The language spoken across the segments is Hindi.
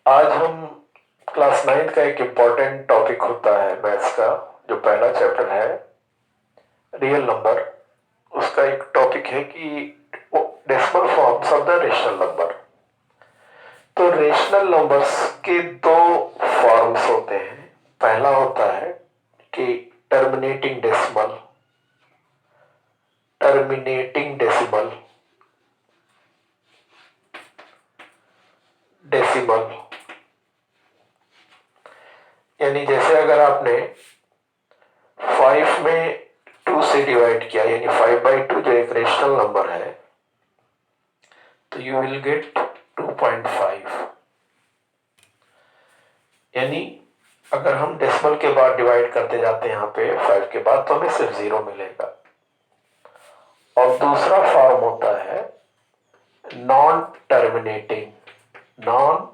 आज हम क्लास 9 का एक इम्पॉर्टेंट टॉपिक होता है मैथ्स का, जो पहला चैप्टर है रियल नंबर। उसका एक टॉपिक है कि decimal forms of the rational number. तो रेशनल नंबर्स के दो फॉर्म्स होते हैं। पहला होता है कि terminating decimal, terminating decimal, decimal यानी जैसे अगर आपने 5 में 2 से डिवाइड किया, यानी 5/2 जो एक रेशनल नंबर है, तो यू विल गेट 2.5। यानी अगर हम डेसिमल के बाद डिवाइड करते जाते हैं यहाँ पे 5 के बाद, तो हमें सिर्फ 0 मिलेगा। और दूसरा फॉर्म होता है non terminating, non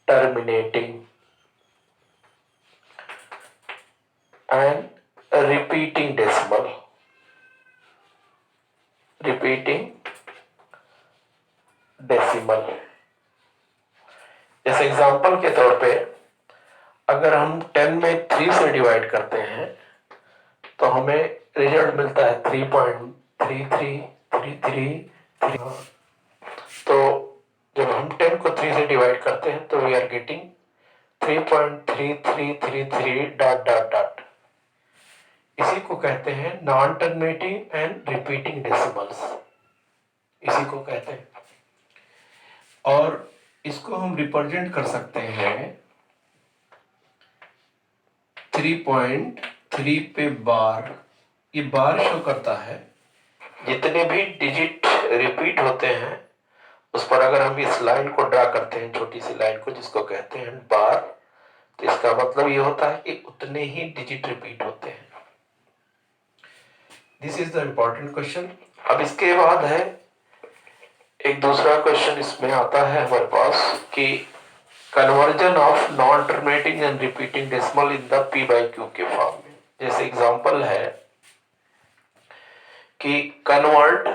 terminating and repeating decimal, repeating decimal. जैसे एग्जांपल के तौर पे अगर हम 10 में 3 से डिवाइड करते हैं तो हमें रिजल्ट मिलता है 3.3333। तो जब हम 10 को 3 से डिवाइड करते हैं तो we are getting 3.3333 dot dot dot. इसी को कहते हैं non terminating and repeating decimals, इसी को कहते हैं। और इसको हम रिप्रेजेंट कर सकते हैं 3.3 पे बार। ये बार शो करता है जितने भी डिजिट रिपीट होते हैं उस पर अगर हम इस लाइन को ड्रा करते हैं, छोटी सी लाइन को, जिसको कहते हैं बार, तो इसका मतलब ये होता है कि उतने ही डिजिट रिपीट होते हैं। This is the important question. अब इसके बाद है एक दूसरा क्वेश्चन, इसमें आता है हमारे पास कि conversion of non terminating and repeating decimal in the p/q के फॉर्म में। जैसे एग्जांपल है कि कन्वर्ट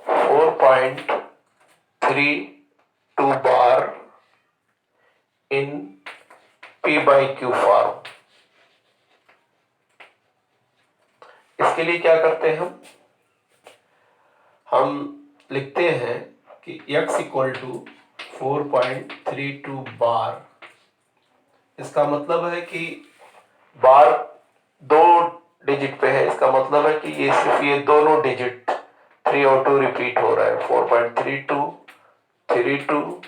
4.32 बार इन p/q फॉर्म। इसके लिए क्या करते हैं हम लिखते हैं कि x इक्वल टू 4.32 बार। इसका मतलब है कि बार 2 डिजिट पे है, इसका मतलब है कि ये सिर्फ ये दोनों डिजिट 3 और 2 रिपीट हो रहा है। 4.32 32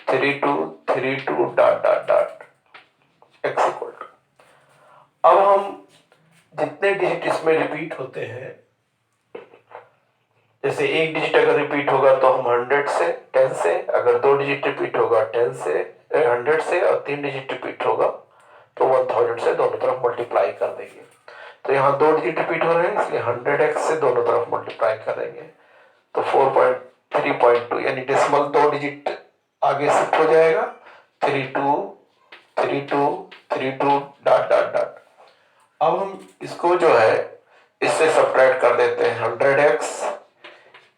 32 32 dot dot dot x equal to. अब हम जितने डिजिट इसमें रिपीट होते हैं, जैसे एक डिजिट अगर रिपीट होगा तो हम 100 से 10 से, अगर 2 डिजिट रिपीट होगा 10 से 100 से, और 3 डिजिट रिपीट होगा तो 1000 से दोनों तरफ मल्टीप्लाई कर देंगे। तो यहाँ 2 डिजिट रिपीट हो रहे हैं, इसलिए 100x से दोनों तरफ मल्टीप्लाई करेंगे तो 4.3.2, यानी डेसिमल 2 डिजिट आगे शिफ्ट हो जाएगा, 32 32 32 डॉट डॉट डॉट। अब हम इसको जो है इससे सब्ट्रैक्ट कर देते हैं। 100x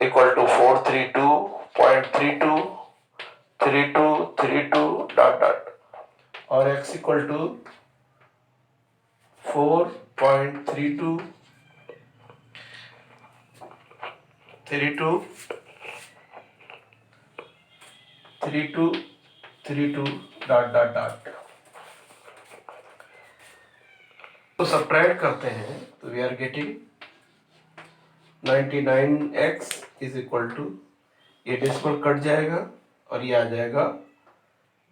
equal to 432.32 32 32 dot dot, और x equal to 4.32 32 32 32 dot dot dot. तो सब्ट्रैक्ट करते हैं तो we are getting 99x is equal to, ये डेसिमल कट जाएगा और ये आ जाएगा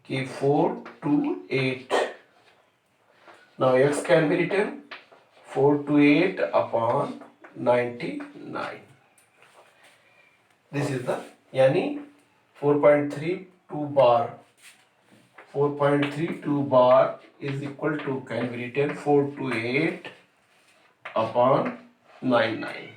कि 428। Now x can be written 428 upon 99। This is the, यानी 4.32 बार, 4.32 बार is equal to, can be written 428 upon 99।